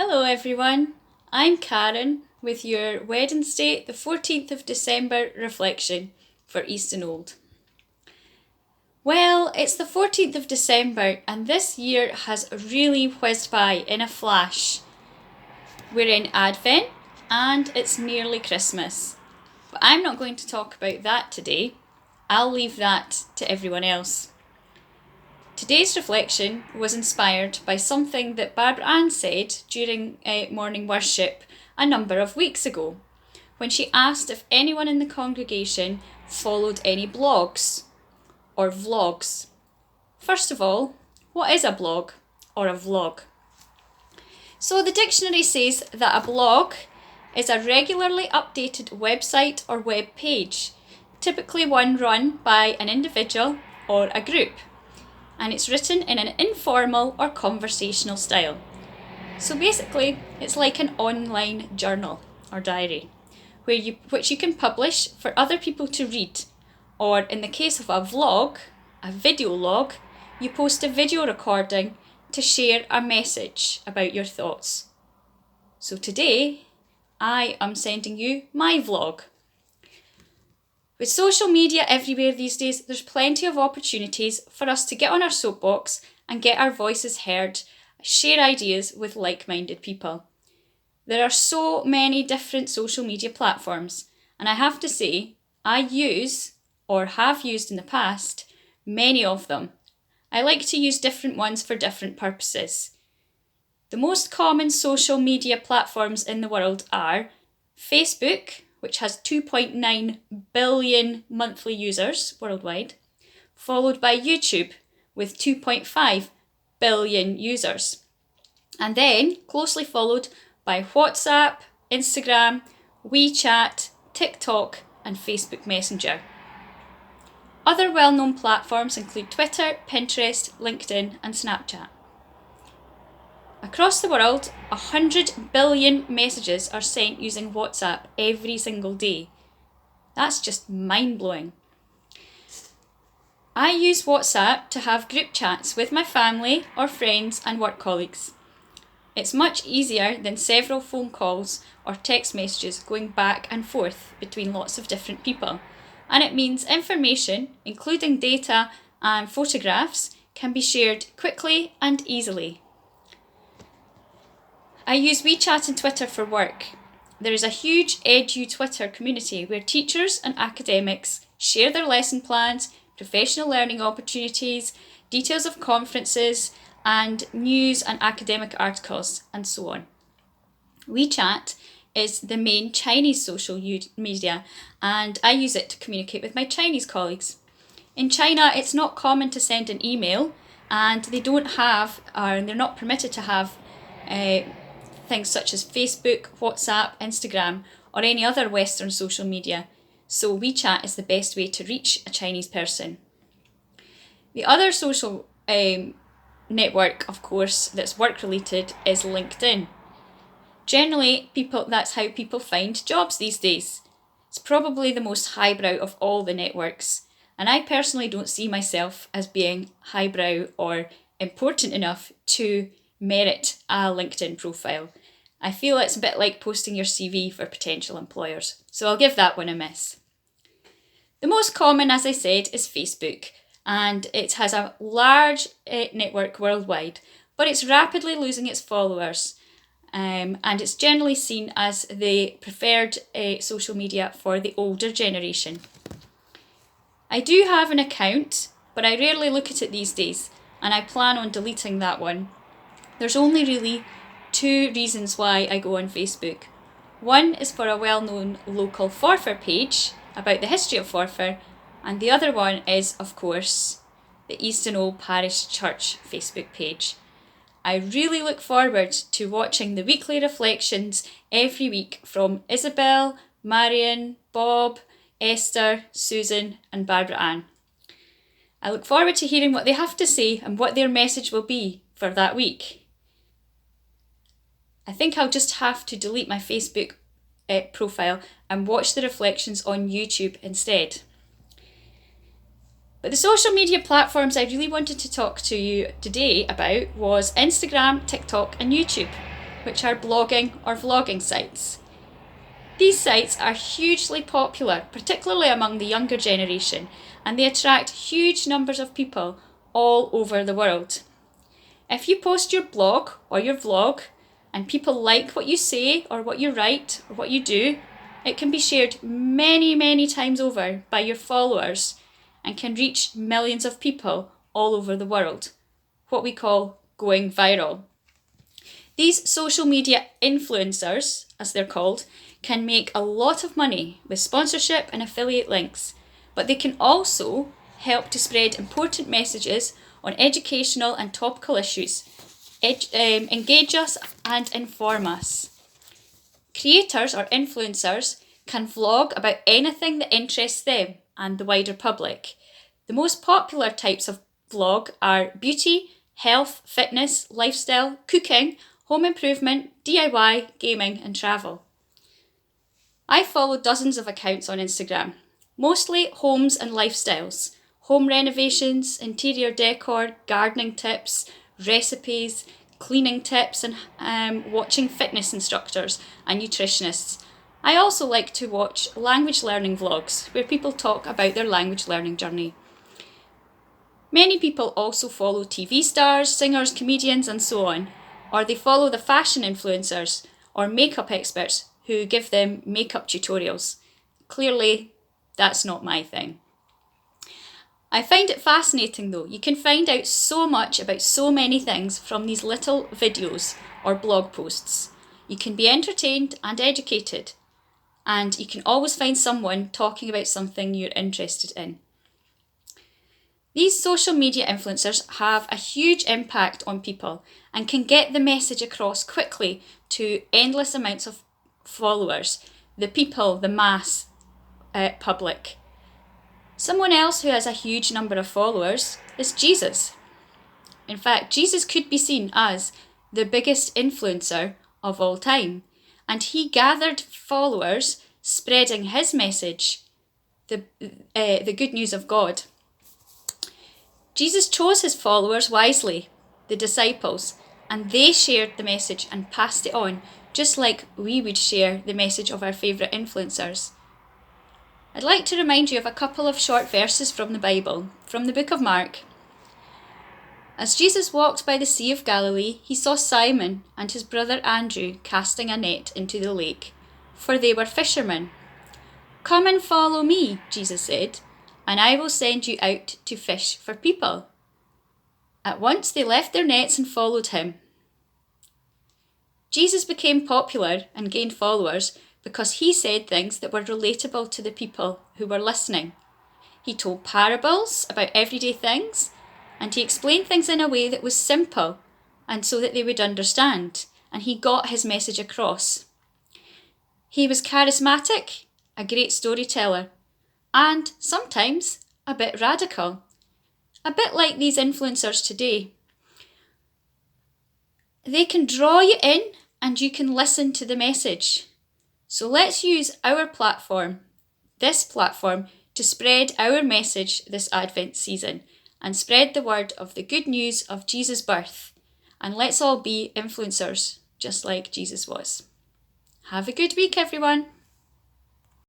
Hello everyone, I'm Karen with your Wednesday the 14th of December reflection for East and Old. Well, it's the 14th of December and this year has really whizzed by in a flash. We're in Advent and it's nearly Christmas. But I'm not going to talk about that today. I'll leave that to everyone else. Today's reflection was inspired by something that Barbara Ann said during morning worship a number of weeks ago, when she asked if anyone in the congregation followed any blogs or vlogs. First of all, what is a blog or a vlog? So the dictionary says that a blog is a regularly updated website or web page, typically one run by an individual or a group. And it's written in an informal or conversational style. So basically, it's like an online journal or diary, which you can publish for other people to read, or in the case of a vlog, a video log, you post a video recording to share a message about your thoughts. So today, I am sending you my vlog. With social media everywhere these days, there's plenty of opportunities for us to get on our soapbox and get our voices heard, share ideas with like-minded people. There are so many different social media platforms, and I have to say, I use, or have used in the past, many of them. I like to use different ones for different purposes. The most common social media platforms in the world are Facebook, which has 2.9 billion monthly users worldwide, followed by YouTube with 2.5 billion users. And then closely followed by WhatsApp, Instagram, WeChat, TikTok, and Facebook Messenger. Other well-known platforms include Twitter, Pinterest, LinkedIn, and Snapchat. Across the world, 100 billion messages are sent using WhatsApp every single day. That's just mind-blowing. I use WhatsApp to have group chats with my family or friends and work colleagues. It's much easier than several phone calls or text messages going back and forth between lots of different people. And it means information, including data and photographs, can be shared quickly and easily. I use WeChat and Twitter for work. There is a huge Edu Twitter community where teachers and academics share their lesson plans, professional learning opportunities, details of conferences, and news and academic articles, and so on. WeChat is the main Chinese social media, and I use it to communicate with my Chinese colleagues. In China, it's not common to send an email, and they don't have, or they're not permitted to have, things such as Facebook, WhatsApp, Instagram, or any other Western social media. So WeChat is the best way to reach a Chinese person. The other social network, of course, that's work-related is LinkedIn. Generally, that's how people find jobs these days. It's probably the most highbrow of all the networks, and I personally don't see myself as being highbrow or important enough to merit a LinkedIn profile. I feel it's a bit like posting your CV for potential employers, so I'll give that one a miss. The most common, as I said, is Facebook, and it has a large network worldwide, but it's rapidly losing its followers, and it's generally seen as the preferred social media for the older generation. I do have an account, but I rarely look at it these days, and I plan on deleting that one. There's only really two reasons why I go on Facebook. One is for a well-known local Forfar page about the history of Forfar, and the other one is, of course, the East and Old Parish Church Facebook page. I really look forward to watching the weekly reflections every week from Isabel, Marion, Bob, Esther, Susan, and Barbara Ann. I look forward to hearing what they have to say and what their message will be for that week. I think I'll just have to delete my Facebook profile and watch the reflections on YouTube instead. But the social media platforms I really wanted to talk to you today about was Instagram, TikTok, and YouTube. which are blogging or vlogging sites. These sites are hugely popular, particularly among the younger generation, and they attract huge numbers of people all over the world. If you post your blog or your vlog and people like what you say or what you write or what you do, it can be shared many, many times over by your followers and can reach millions of people all over the world, what we call going viral. These social media influencers, as they're called, can make a lot of money with sponsorship and affiliate links, but they can also help to spread important messages on educational and topical issues, engage us and inform us. Creators or influencers can vlog about anything that interests them and the wider public. The most popular types of vlog are beauty, health, fitness, lifestyle, cooking, home improvement, DIY, gaming and travel. I follow dozens of accounts on Instagram, mostly homes and lifestyles, home renovations, interior decor, gardening tips, recipes, cleaning tips and watching fitness instructors and nutritionists. I also like to watch language learning vlogs where people talk about their language learning journey. Many people also follow TV stars, singers, comedians and so on, or they follow the fashion influencers or makeup experts who give them makeup tutorials. Clearly, that's not my thing. I find it fascinating though. You can find out so much about so many things from these little videos or blog posts. You can be entertained and educated, and you can always find someone talking about something you're interested in. These social media influencers have a huge impact on people and can get the message across quickly to endless amounts of followers, the people, the mass public. Someone else who has a huge number of followers is Jesus. In fact, Jesus could be seen as the biggest influencer of all time, and he gathered followers spreading his message, the good news of God. Jesus chose his followers wisely, the disciples, and they shared the message and passed it on, just like we would share the message of our favourite influencers. I'd like to remind you of a couple of short verses from the Bible, from the book of Mark. As Jesus walked by the Sea of Galilee, he saw Simon and his brother Andrew casting a net into the lake, for they were fishermen. "Come and follow me," Jesus said, "and I will send you out to fish for people." At once they left their nets and followed him. Jesus became popular and gained followers because he said things that were relatable to the people who were listening. He told parables about everyday things, and he explained things in a way that was simple and so that they would understand, and he got his message across. He was charismatic, a great storyteller, and sometimes a bit radical, a bit like these influencers today. They can draw you in and you can listen to the message. So let's use our platform, this platform, to spread our message this Advent season and spread the word of the good news of Jesus' birth. And let's all be influencers, just like Jesus was. Have a good week, everyone.